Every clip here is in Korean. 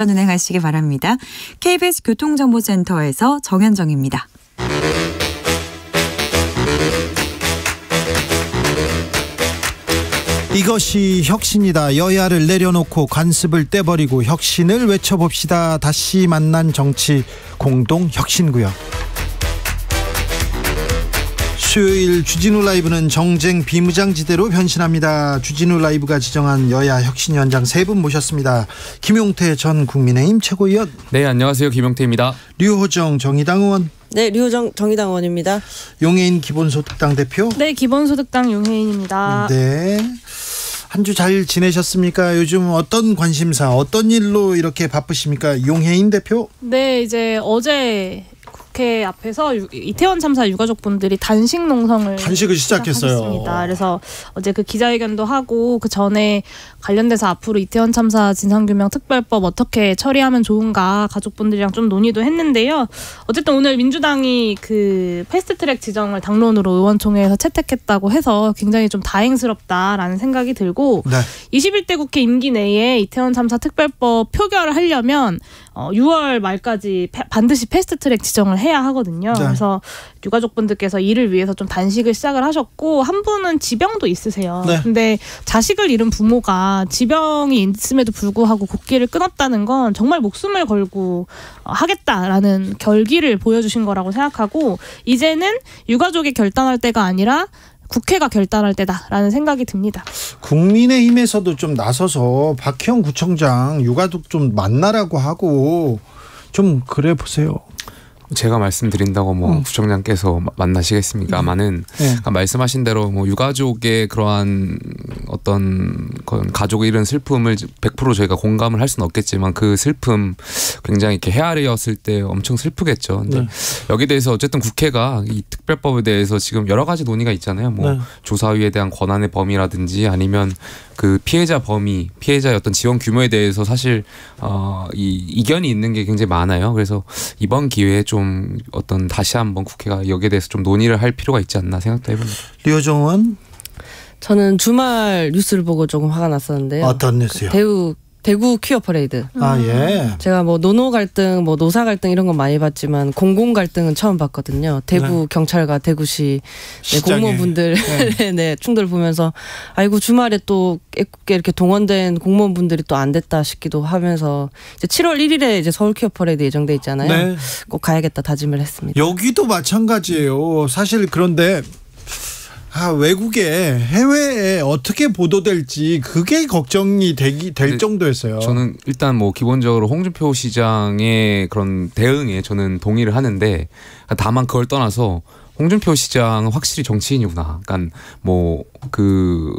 운행하시기 바랍니다. KBS 교통정보센터에서 정현정입니다. 이것이 혁신이다. 여야를 내려놓고 관습을 떼버리고 혁신을 외쳐봅시다. 다시 만난 정치 공동혁신구역. 수요일 주진우 라이브는 정쟁 비무장지대로 변신합니다. 주진우 라이브가 지정한 여야 혁신위원장 세 분 모셨습니다. 김용태 전 국민의힘 최고위원. 네, 안녕하세요. 김용태입니다. 류호정 정의당 의원. 네, 류호정 정의당 의원입니다. 용해인 기본소득당 대표. 네, 기본소득당 용해인입니다. 네. 한 주 잘 지내셨습니까? 요즘 어떤 관심사, 어떤 일로 이렇게 바쁘십니까? 용해인 대표? 네, 이제 어제 국회 앞에서 이태원 참사 유가족분들이 단식을 시작했어요. 그래서 어제 그 기자회견도 하고 그 전에 관련돼서 앞으로 이태원 참사 진상규명 특별법 어떻게 처리하면 좋은가 가족분들이랑 좀 논의도 했는데요. 어쨌든 오늘 민주당이 그 패스트트랙 지정을 당론으로 의원총회에서 채택했다고 해서 굉장히 좀 다행스럽다라는 생각이 들고, 네. 21대 국회 임기 내에 이태원 참사 특별법 표결을 하려면 6월 말까지 반드시 패스트트랙 지정을 해야 하거든요. 네. 그래서 유가족분들께서 이를 위해서 좀 단식을 시작을 하셨고, 한 분은 지병도 있으세요. 네. 근데 자식을 잃은 부모가 지병이 있음에도 불구하고 곡기를 끊었다는 건 정말 목숨을 걸고 하겠다라는 결기를 보여주신 거라고 생각하고, 이제는 유가족이 결단할 때가 아니라 국회가 결단할 때다라는 생각이 듭니다. 국민의힘에서도 좀 나서서 박희영 구청장 유가족 좀 만나라고 하고 좀 그래 보세요. 제가 말씀드린다고 구청장께서 만나시겠습니까마는 네. 말씀하신 대로 유가족의 그러한 어떤 가족의 이런 슬픔을 100% 저희가 공감을 할 수는 없겠지만, 그 슬픔 굉장히 이렇게 헤아려였을 때 엄청 슬프겠죠. 근데 네. 여기에 대해서 어쨌든 국회가 이 특별법에 대해서 지금 여러 가지 논의가 있잖아요. 네. 조사위에 대한 권한의 범위라든지 아니면 그 피해자 범위, 피해자의 어떤 지원 규모에 대해서 사실 이 이견이 있는 게 굉장히 많아요. 그래서 이번 기회에 좀 어떤 다시 한번 국회가 여기에 대해서 좀 논의를 할 필요가 있지 않나 생각도 해봅니다. 류호정 의원. 저는 주말 뉴스를 보고 조금 화가 났었는데요. 어떤 뉴스요? 대구 퀴어 퍼레이드. 아, 예. 제가 노노 갈등, 노사 갈등 이런 건 많이 봤지만 공공 갈등은 처음 봤거든요. 대구 네. 경찰과 대구시 공무원분들 네. 네, 충돌 보면서 아이고 주말에 또 애꿎게 이렇게 동원된 공무원분들이 또 안 됐다 싶기도 하면서, 이제 7월 1일에 이제 서울 퀴어 퍼레이드 예정돼 있잖아요. 네. 꼭 가야겠다 다짐을 했습니다. 여기도 마찬가지예요. 사실 그런데 외국에, 해외에 어떻게 보도될지 그게 걱정이 될 정도였어요. 저는 일단 기본적으로 홍준표 시장의 그런 대응에 저는 동의를 하는데, 다만 그걸 떠나서 홍준표 시장은 확실히 정치인이구나. 그러니까 그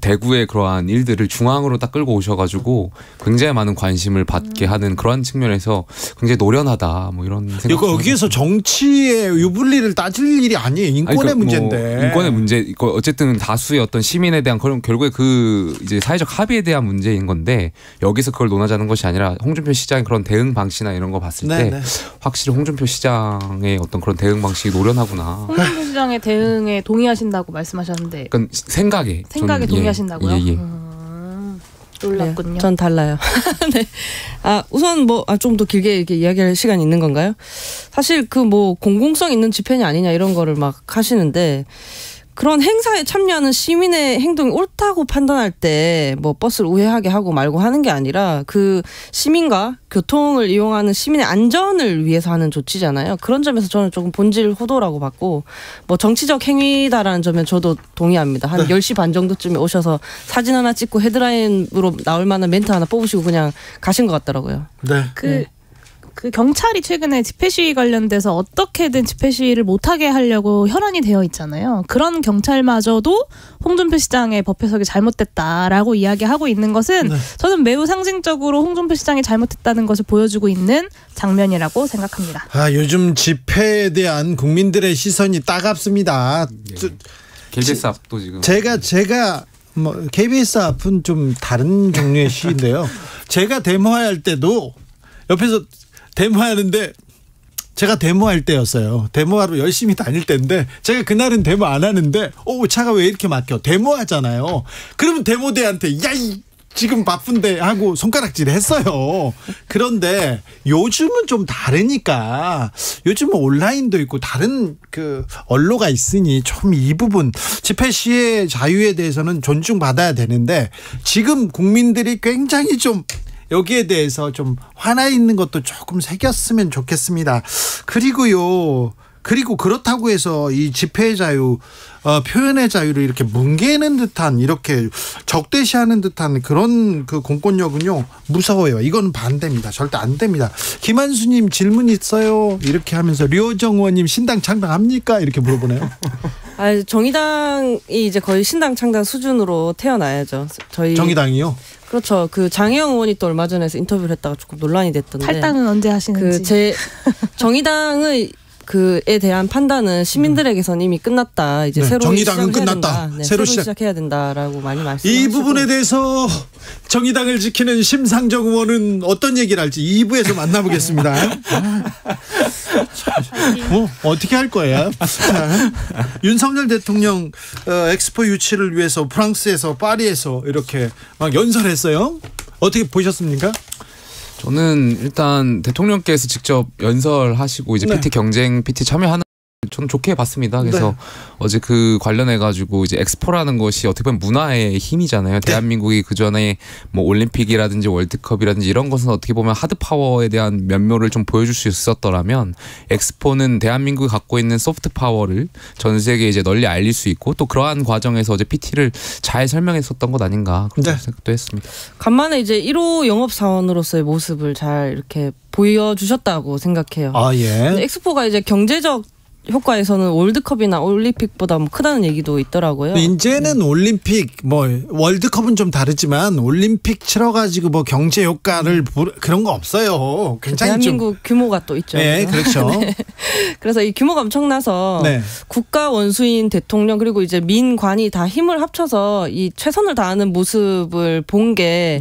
대구의 그러한 일들을 중앙으로 딱 끌고 오셔가지고 굉장히 많은 관심을 받게 하는 그런 측면에서 굉장히 노련하다. 이런 생각. 여기에서 정치의 유불리를 따질 일이 아니에요. 인권의 문제인데. 인권의 문제. 어쨌든 다수의 어떤 시민에 대한 그런 결국에 그 이제 사회적 합의에 대한 문제인 건데, 여기서 그걸 논하자는 것이 아니라 홍준표 시장의 그런 대응 방식이나 이런 거 봤을 때 확실히 홍준표 시장의 어떤 그런 대응 방식이 노련하구나. 홍준표 시장의 대응에 동의하신다고 말씀하셨는데, 그러니까 생각에 동의하신다고요? 예. 놀랐군요. 네, 전 달라요. 네. 우선 좀 더 길게 이렇게 이야기할 시간이 있는 건가요? 사실 공공성 있는 집회냐 아니냐 이런 거를 막 하시는데, 그런 행사에 참여하는 시민의 행동이 옳다고 판단할 때 버스를 우회하게 하고 말고 하는 게 아니라, 그 시민과 교통을 이용하는 시민의 안전을 위해서 하는 조치잖아요. 그런 점에서 저는 조금 본질 호도라고 봤고, 정치적 행위다라는 점에 저도 동의합니다. 한 10시 반 정도쯤에 오셔서 사진 하나 찍고 헤드라인으로 나올 만한 멘트 하나 뽑으시고 그냥 가신 것 같더라고요. 네. 그 경찰이 최근에 집회 시위 관련돼서 어떻게든 집회 시위를 못하게 하려고 혈안이 되어 있잖아요. 그런 경찰마저도 홍준표 시장의 법 해석이 잘못됐다라고 이야기하고 있는 것은 저는 매우 상징적으로 홍준표 시장이 잘못했다는 것을 보여주고 있는 장면이라고 생각합니다. 요즘 집회에 대한 국민들의 시선이 따갑습니다. KBS 앞도 지금 제가 KBS 앞은 좀 다른 종류의 시인데요. 제가 데모할 때도 옆에서 데모하는데, 제가 데모할 때였어요. 데모하러 열심히 다닐 때인데, 제가 그날은 데모 안 하는데 차가 왜 이렇게 막혀? 데모하잖아요. 그러면 데모대한테 지금 바쁜데 하고 손가락질 했어요. 그런데 요즘은 좀 다르니까 요즘은 온라인도 있고 다른 그 언로가 있으니 좀 이 부분 집회 시의 자유에 대해서는 존중받아야 되는데 지금 국민들이 굉장히 좀 여기에 대해서 좀 화나 있는 것도 조금 새겼으면 좋겠습니다. 그리고 그렇다고 해서 이 집회의 자유, 표현의 자유를 이렇게 뭉개는 듯한 이렇게 적대시하는 듯한 그런 그 공권력은요 무서워요. 이건 반대입니다. 절대 안 됩니다. 김한수님 질문 있어요. 이렇게 하면서 류호정 의원님 신당 창당합니까? 이렇게 물어보네요. 정의당이 이제 거의 신당 창당 수준으로 태어나야죠. 저희 정의당이요? 그렇죠. 그 장혜영 의원이 또 얼마 전에 인터뷰를 했다가 조금 논란이 됐던데. 탈당은 언제 하시는지. 정의당의 그에 대한 판단은 시민들에게선 이미 끝났다. 이제 새로 정의당은 끝났다. 새로 시작해야 된다라고 많이 말씀하시고. 이 부분에 대해서 정의당을 지키는 심상정 의원은 어떤 얘기를 할지 2부에서 만나보겠습니다. 어떻게 할 거예요? 윤석열 대통령 엑스포 유치를 위해서 프랑스에서 파리에서 이렇게 막 연설했어요. 어떻게 보셨습니까? 저는 일단 대통령께서 직접 연설하시고 이제 PT 경쟁 PT 참여하는 저는 좋게 봤습니다. 그래서 어제 그 관련해 가지고 이제 엑스포라는 것이 어떻게 보면 문화의 힘이잖아요. 대한민국이 그 전에 뭐 올림픽이라든지 월드컵이라든지 이런 것은 어떻게 보면 하드 파워에 대한 면모를 좀 보여줄 수 있었더라면 엑스포는 대한민국이 갖고 있는 소프트 파워를 전 세계에 이제 널리 알릴 수 있고 또 그러한 과정에서 어제 PT를 잘 설명했었던 것 아닌가 그런 생각도 했습니다. 간만에 이제 1호 영업사원으로서의 모습을 잘 이렇게 보여주셨다고 생각해요. 예. 엑스포가 이제 경제적 효과에서는 월드컵이나 올림픽보다 크다는 얘기도 있더라고요. 이제는 올림픽 뭐 월드컵은 좀 다르지만 올림픽 치러가지고 뭐 경제 효과를 그런 거 없어요. 굉장히 대한민국 규모가 또 있죠. 네, 그렇죠. 네. 그래서 이 규모가 엄청나서 네. 국가 원수인 대통령 그리고 이제 민관이 다 힘을 합쳐서 이 최선을 다하는 모습을 본 게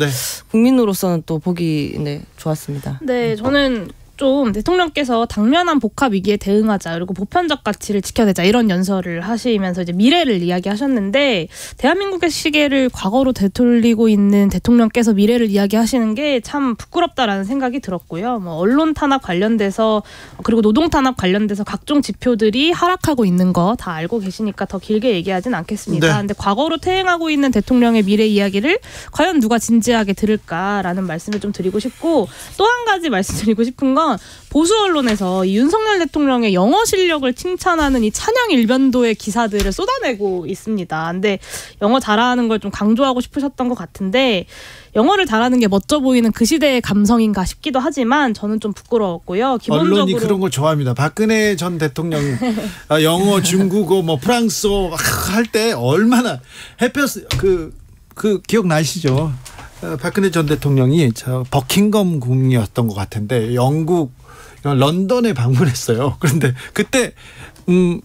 국민으로서는 또 보기 좋았습니다. 네, 저는 좀 대통령께서 당면한 복합 위기에 대응하자 그리고 보편적 가치를 지켜내자 이런 연설을 하시면서 이제 미래를 이야기하셨는데 대한민국의 시계를 과거로 되돌리고 있는 대통령께서 미래를 이야기하시는 게 참 부끄럽다라는 생각이 들었고요. 뭐 언론 탄압 관련돼서 그리고 노동 탄압 관련돼서 각종 지표들이 하락하고 있는 거 다 알고 계시니까 더 길게 얘기하진 않겠습니다. 근데 과거로 퇴행하고 있는 대통령의 미래 이야기를 과연 누가 진지하게 들을까라는 말씀을 좀 드리고 싶고 또 한 가지 말씀드리고 싶은 건 보수 언론에서 이 윤석열 대통령의 영어 실력을 칭찬하는 이 찬양 일변도의 기사들을 쏟아내고 있습니다. 근데 영어 잘하는 걸 좀 강조하고 싶으셨던 것 같은데 영어를 잘하는 게 멋져 보이는 그 시대의 감성인가 싶기도 하지만 저는 좀 부끄러웠고요. 기본적으로 언론이 그런 거 좋아합니다. 박근혜 전 대통령 영어, 중국어, 뭐 프랑스어 할 때 얼마나 햇볕 그 기억 나시죠? 박근혜 전 대통령이 버킹엄 궁이었던 것 같은데 영국 런던에 방문했어요. 그런데 그때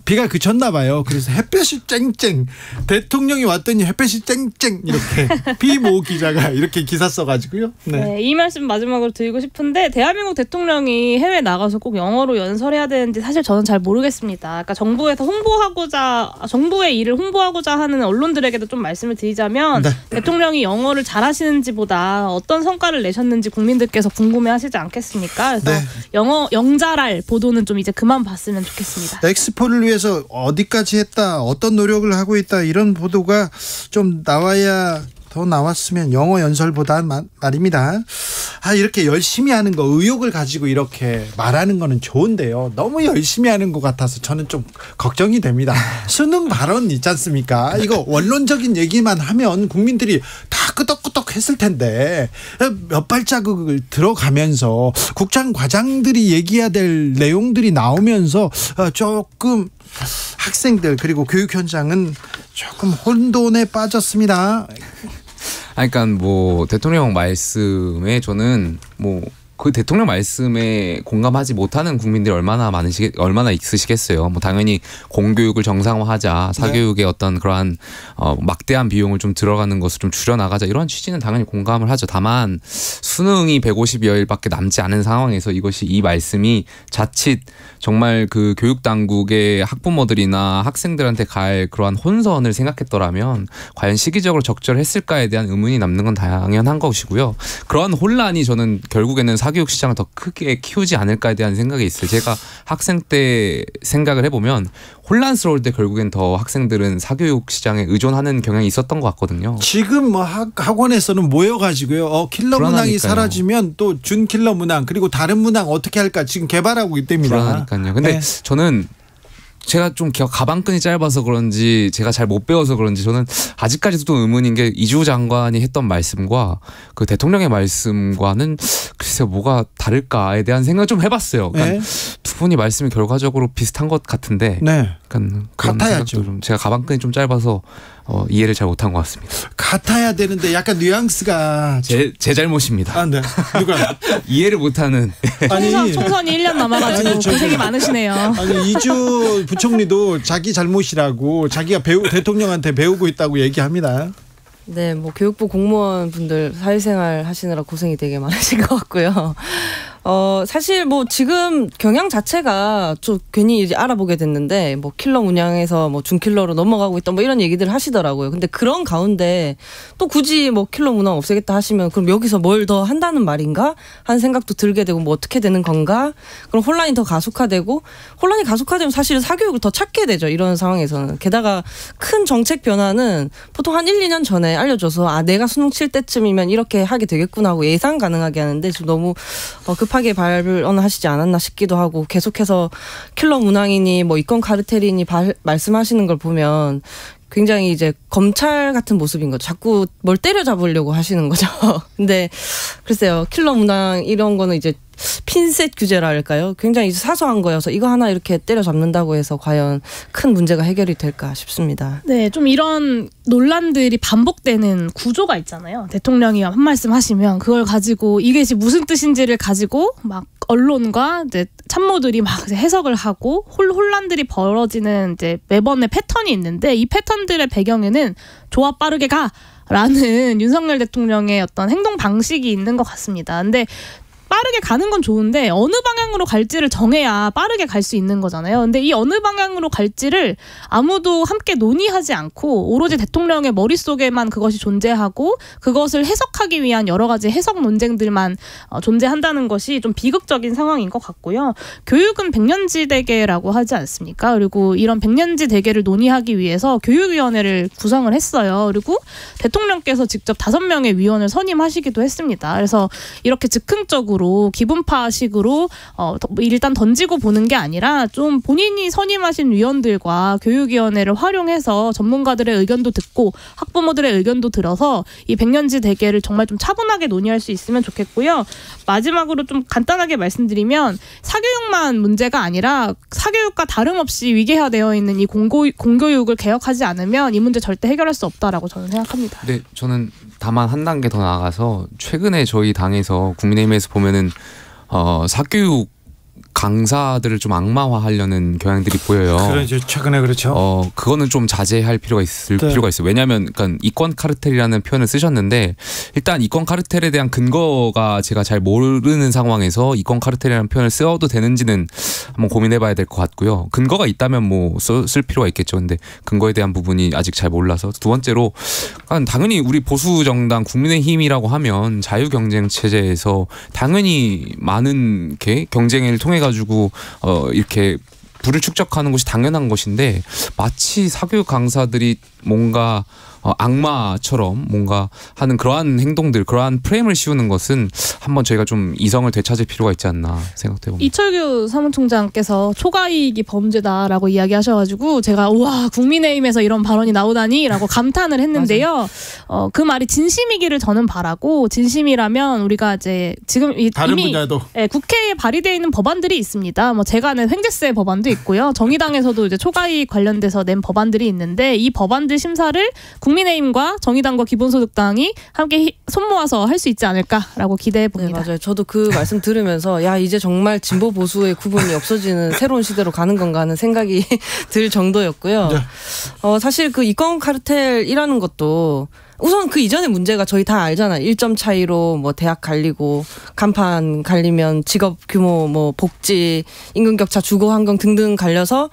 비가 그쳤나 봐요. 그래서 햇볕이 쨍쨍 대통령이 왔더니 햇볕이 쨍쨍 이렇게 비모 기자가 이렇게 기사 써가지고요. 네, 이 말씀 마지막으로 드리고 싶은데 대한민국 대통령이 해외 나가서 꼭 영어로 연설해야 되는지 사실 저는 잘 모르겠습니다. 그러니까 정부에서 정부의 일을 홍보하고자 하는 언론들에게도 좀 말씀을 드리자면 대통령이 영어를 잘하시는지보다 어떤 성과를 내셨는지 국민들께서 궁금해하시지 않겠습니까? 그래서 영잘할 보도는 좀 이제 그만 봤으면 좋겠습니다. 엑스포를 위해서 어디까지 했다, 어떤 노력을 하고 있다 이런 보도가 좀 나와야 더 나왔으면 영어 연설보다 말입니다. 이렇게 열심히 하는 거 의욕을 가지고 이렇게 말하는 거는 좋은데요. 너무 열심히 하는 것 같아서 저는 좀 걱정이 됩니다. 수능 발언 있지 않습니까? 이거 원론적인 얘기만 하면 국민들이 다 끄덕끄덕 했을 텐데 몇 발자국을 들어가면서 국장 과장들이 얘기해야 될 내용들이 나오면서 조금 학생들 그리고 교육 현장은 조금 혼돈에 빠졌습니다. 그러니까 뭐 대통령 말씀에 저는 뭐 그 대통령 말씀에 공감하지 못하는 국민들이 얼마나 있으시겠어요. 뭐 당연히 공교육을 정상화하자, 사교육의 어떤 그러한 막대한 비용을 좀 들어가는 것을 좀 줄여나가자, 이런 취지는 당연히 공감을 하죠. 다만 수능이 150여일밖에 남지 않은 상황에서 이 말씀이 자칫 정말 그 교육 당국의 학부모들이나 학생들한테 갈 그러한 혼선을 생각했더라면 과연 시기적으로 적절했을까에 대한 의문이 남는 건 당연한 것이고요. 그러한 혼란이 저는 결국에는 사교육 시장을 더 크게 키우지 않을까에 대한 생각이 있어요. 제가 학생 때 생각을 해보면 혼란스러울 때 결국엔 더 학생들은 사교육 시장에 의존하는 경향이 있었던 것 같거든요. 지금 뭐 학원에서는 모여가지고요. 킬러 문항이 사라지면 또 준 킬러 문항, 그리고 다른 문항 어떻게 할까 지금 개발하고 있답니다. 불안하니까요. 근데 네. 저는 제가 좀 가방끈이 짧아서 그런지 제가 잘 못 배워서 그런지 저는 아직까지도 의문인 게 이주 장관이 했던 말씀과 그 대통령의 말씀과는 글쎄 뭐가 다를까에 대한 생각을 좀 해봤어요. 그러니까 네. 두 분이 말씀이 결과적으로 비슷한 것 같은데 네. 같아야죠. 좀 제가 가방끈이 좀 짧아서 이해를 잘 못한 것 같습니다. 같아야 되는데 약간 뉘앙스가 제 잘못입니다. 네. 누가 이해를 못하는. 총선이 1년 남아가지고 고생이 많으시네요. 아니 이주 부총리도 자기 잘못이라고 자기가 대통령한테 배우고 있다고 얘기합니다. 네, 뭐 교육부 공무원 분들 사회생활 하시느라 고생이 되게 많으신 것 같고요. 사실 뭐 지금 경향 자체가 좀 괜히 이제 알아보게 됐는데 뭐 킬러 문양에서 뭐 준킬러로 넘어가고 있다 뭐 이런 얘기들 하시더라고요. 근데 그런 가운데 또 굳이 뭐 킬러 문항 없애겠다 하시면 그럼 여기서 뭘 더 한다는 말인가 하는 생각도 들게 되고 뭐 어떻게 되는 건가? 그럼 혼란이 더 가속화되고 혼란이 가속화되면 사실은 사교육을 더 찾게 되죠. 이런 상황에서는. 게다가 큰 정책 변화는 보통 한 1, 2년 전에 알려줘서 내가 수능 칠 때쯤이면 이렇게 하게 되겠구나 하고 예상 가능하게 하는데 지금 너무 급하게 발언하시지 않았나 싶기도 하고 계속해서 킬러 문항이니 뭐 이권 카르텔이니 말씀하시는 걸 보면 굉장히 이제 검찰 같은 모습인 거죠. 자꾸 뭘 때려잡으려고 하시는 거죠. 근데 글쎄요. 킬러 문항 이런 거는 이제 핀셋 규제라 할까요? 굉장히 사소한 거여서 이거 하나 이렇게 때려잡는다고 해서 과연 큰 문제가 해결이 될까 싶습니다. 네, 좀 이런 논란들이 반복되는 구조가 있잖아요. 대통령이 한 말씀 하시면 그걸 가지고 이게 무슨 뜻인지를 가지고 막 언론과 이제 참모들이 막 해석을 하고 혼란들이 벌어지는 이제 매번의 패턴이 있는데 이 패턴들의 배경에는 좋아 빠르게 가라는 윤석열 대통령의 어떤 행동 방식이 있는 것 같습니다. 근데 빠르게 가는 건 좋은데 어느 방향으로 갈지를 정해야 빠르게 갈 수 있는 거잖아요. 근데 이 어느 방향으로 갈지를 아무도 함께 논의하지 않고 오로지 대통령의 머릿속에만 그것이 존재하고 그것을 해석하기 위한 여러 가지 해석 논쟁들만 존재한다는 것이 좀 비극적인 상황인 것 같고요. 교육은 백년지 대계라고 하지 않습니까? 그리고 이런 백년지 대계를 논의하기 위해서 교육위원회를 구성을 했어요. 그리고 대통령께서 직접 5명의 위원을 선임하시기도 했습니다. 그래서 이렇게 즉흥적으로 기분파식으로 일단 던지고 보는 게 아니라 좀 본인이 선임하신 위원들과 교육위원회를 활용해서 전문가들의 의견도 듣고 학부모들의 의견도 들어서 이 백년지 대계를 정말 좀 차분하게 논의할 수 있으면 좋겠고요. 마지막으로 좀 간단하게 말씀드리면 사교육만 문제가 아니라 사교육과 다름없이 위계화되어 있는 이 공교육을 개혁하지 않으면 이 문제 절대 해결할 수 없다라고 저는 생각합니다. 네, 저는 다만 한 단계 더 나아가서 최근에 저희 당에서 국민의힘에서 보면은 사교육 강사들을 좀 악마화하려는 경향들이 보여요. 그렇죠. 최근에 그렇죠. 그거는 좀 자제할 필요가 있을 필요가 있어요. 왜냐하면 그러니까 이권 카르텔이라는 표현을 쓰셨는데 일단 이권 카르텔에 대한 근거가 제가 잘 모르는 상황에서 이권 카르텔이라는 표현을 써도 되는지는 한번 고민해봐야 될 것 같고요. 근거가 있다면 뭐 쓸 필요가 있겠죠. 근데 근거에 대한 부분이 아직 잘 몰라서 두 번째로 당연히 우리 보수 정당 국민의힘이라고 하면 자유 경쟁 체제에서 당연히 많은 경쟁을 통해 가지고 이렇게 부를 축적하는 것이 당연한 것인데 마치 사교육 강사들이 뭔가 악마처럼 뭔가 하는 그러한 행동들, 그러한 프레임을 씌우는 것은 한번 저희가 좀 이성을 되찾을 필요가 있지 않나 생각해봅니다. 이철규 사무총장께서 초과이익이 범죄다라고 이야기하셔가지고 제가 우와 국민의힘에서 이런 발언이 나오다니라고 감탄을 했는데요. 그 말이 진심이기를 저는 바라고 진심이라면 우리가 이제 지금 다른 이미 분야도 국회에 발의되어 있는 법안들이 있습니다. 뭐 제가 아는 횡재세 법안도 있고요. 정의당에서도 이제 초과이익 관련돼서 낸 법안들이 있는데 이 법안들 심사를 국민의힘과 정의당과 기본소득당이 함께 손모아서 할 수 있지 않을까라고 기대해 네, 봅니다. 맞아요. 저도 그 말씀 들으면서 야 이제 정말 진보 보수의 구분이 없어지는 새로운 시대로 가는 건가 하는 생각이 들 정도였고요. 네. 사실 그 이권 카르텔이라는 것도 우선 그 이전의 문제가 저희 다 알잖아요. 1점 차이로 뭐 대학 갈리고 간판 갈리면 직업 규모 뭐 복지 임금격차 주거 환경 등등 갈려서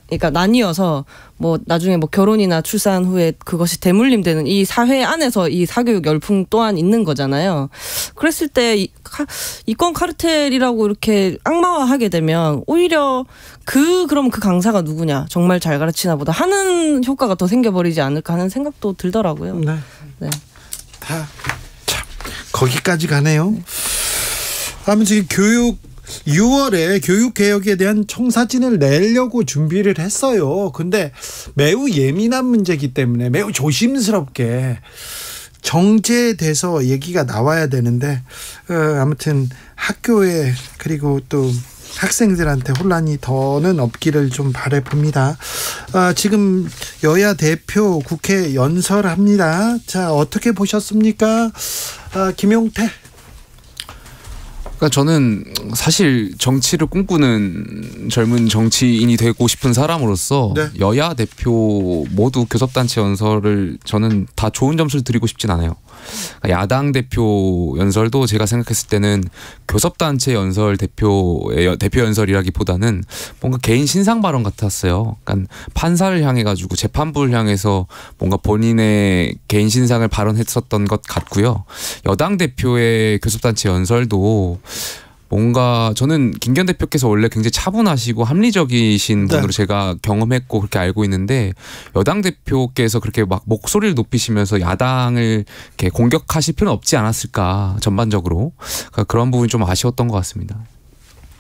그러니까 나뉘어서 뭐 나중에 뭐 결혼이나 출산 후에 그것이 대물림되는 이 사회 안에서 이 사교육 열풍 또한 있는 거잖아요. 그랬을 때 이권 카르텔이라고 이렇게 악마화하게 되면 오히려 그럼 그 강사가 누구냐 정말 잘 가르치나 보다 하는 효과가 더 생겨버리지 않을까 하는 생각도 들더라고요. 네. 네. 다 참 거기까지 가네요. 아무튼 교육 6월에 교육개혁에 대한 청사진을 내려고 준비를 했어요. 근데 매우 예민한 문제이기 때문에 매우 조심스럽게 정제돼서 얘기가 나와야 되는데 아무튼 학교에 그리고 또 학생들한테 혼란이 더는 없기를 좀 바라봅니다. 지금 여야 대표 국회 연설합니다. 자, 어떻게 보셨습니까? 김용태. 그러니까 저는 사실 정치를 꿈꾸는 젊은 정치인이 되고 싶은 사람으로서 네. 여야 대표 모두 교섭단체 연설을 저는 다 좋은 점수를 드리고 싶진 않아요. 그러니까 야당 대표 연설도 제가 생각했을 때는 교섭단체 연설 대표 연설이라기보다는 뭔가 개인 신상 발언 같았어요. 그러니까 판사를 향해 가지고 재판부를 향해서 뭔가 본인의 개인 신상을 발언했었던 것 같고요. 여당 대표의 교섭단체 연설도 뭔가 저는 김기현 대표께서 원래 굉장히 차분하시고 합리적이신 분으로 제가 경험했고 그렇게 알고 있는데 여당 대표께서 그렇게 막 목소리를 높이시면서 야당을 이렇게 공격하실 필요는 없지 않았을까 전반적으로 그러니까 그런 부분이 좀 아쉬웠던 것 같습니다.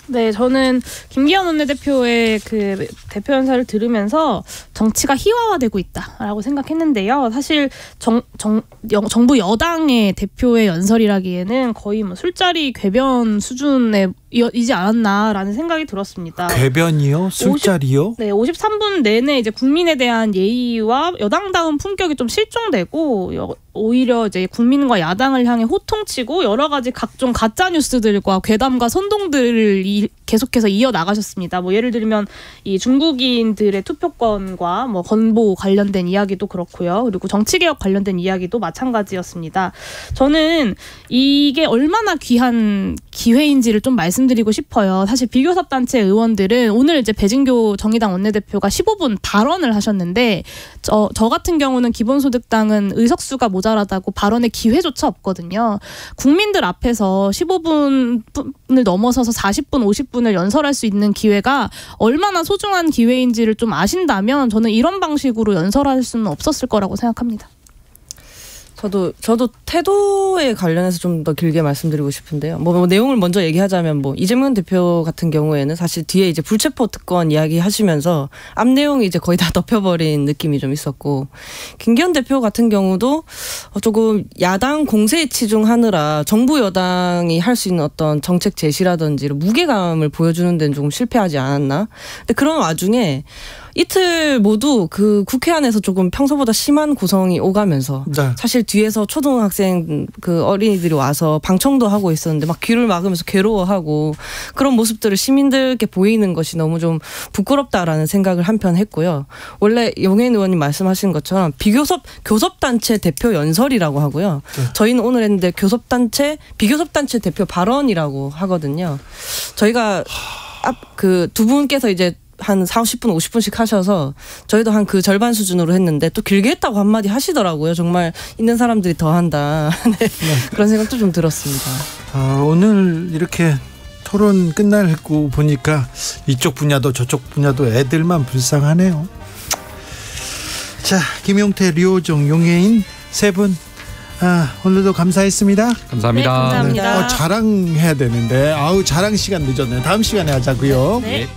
네, 저는 김기현 원내대표의 그 대표 연설을 들으면서 정치가 희화화되고 있다라고 생각했는데요. 사실 정부 여당의 대표의 연설이라기에는 거의 뭐 술자리 궤변 수준의 이지 않았나라는 생각이 들었습니다. 궤변이요? 술자리요? 네, 53분 내내 이제 국민에 대한 예의와 여당다운 품격이 좀 실종되고 오히려 이제 국민과 야당을 향해 호통치고 여러 가지 각종 가짜 뉴스들과 괴담과 선동들을 계속해서 이어 나가셨습니다. 뭐 예를 들면 이 중국인들의 투표권과 뭐 건보 관련된 이야기도 그렇고요. 그리고 정치개혁 관련된 이야기도 마찬가지였습니다. 저는 이게 얼마나 귀한 기회인지를 좀 말씀드리고 싶어요. 사실 비교섭단체 의원들은 오늘 이제 배진교 정의당 원내대표가 15분 발언을 하셨는데 저 같은 경우는 기본소득당은 의석수가 모자라다고 발언의 기회조차 없거든요. 국민들 앞에서 15분을 넘어서서 40분, 50분을 연설할 수 있는 기회가 얼마나 소중한 기회인지를 좀 아신다면 저는 이런 방식으로 연설할 수는 없었을 거라고 생각합니다. 저도 태도에 관련해서 좀 더 길게 말씀드리고 싶은데요. 뭐 내용을 먼저 얘기하자면 뭐 이재명 대표 같은 경우에는 사실 뒤에 이제 불체포 특권 이야기하시면서 앞 내용이 이제 거의 다 덮여버린 느낌이 좀 있었고 김기현 대표 같은 경우도 조금 야당 공세에 치중하느라 정부 여당이 할 수 있는 어떤 정책 제시라든지 무게감을 보여주는 데는 조금 실패하지 않았나. 근데 그런 와중에 이틀 모두 그 국회 안에서 조금 평소보다 심한 고성이 오가면서 사실 뒤에서 초등학생 그 어린이들이 와서 방청도 하고 있었는데 막 귀를 막으면서 괴로워하고 그런 모습들을 시민들께 보이는 것이 너무 좀 부끄럽다라는 생각을 한편 했고요. 원래 용해인 의원님 말씀하신 것처럼 교섭단체 대표 연설이라고 하고요. 저희는 오늘 했는데 비교섭단체 대표 발언이라고 하거든요. 저희가 그 두 분께서 이제 한 40분, 50분씩 하셔서 저희도 한 그 절반 수준으로 했는데 또 길게 했다고 한마디 하시더라고요. 정말 있는 사람들이 더 한다. 네. 그런 생각도 좀 들었습니다. 오늘 이렇게 토론 끝나고 보니까 이쪽 분야도 저쪽 분야도 애들만 불쌍하네요. 자, 김용태, 류호정, 용해인 세 분 오늘도 감사했습니다. 감사합니다. 네, 감사합니다. 자랑해야 되는데 자랑 시간 늦었네요. 다음 시간에 하자고요. 네.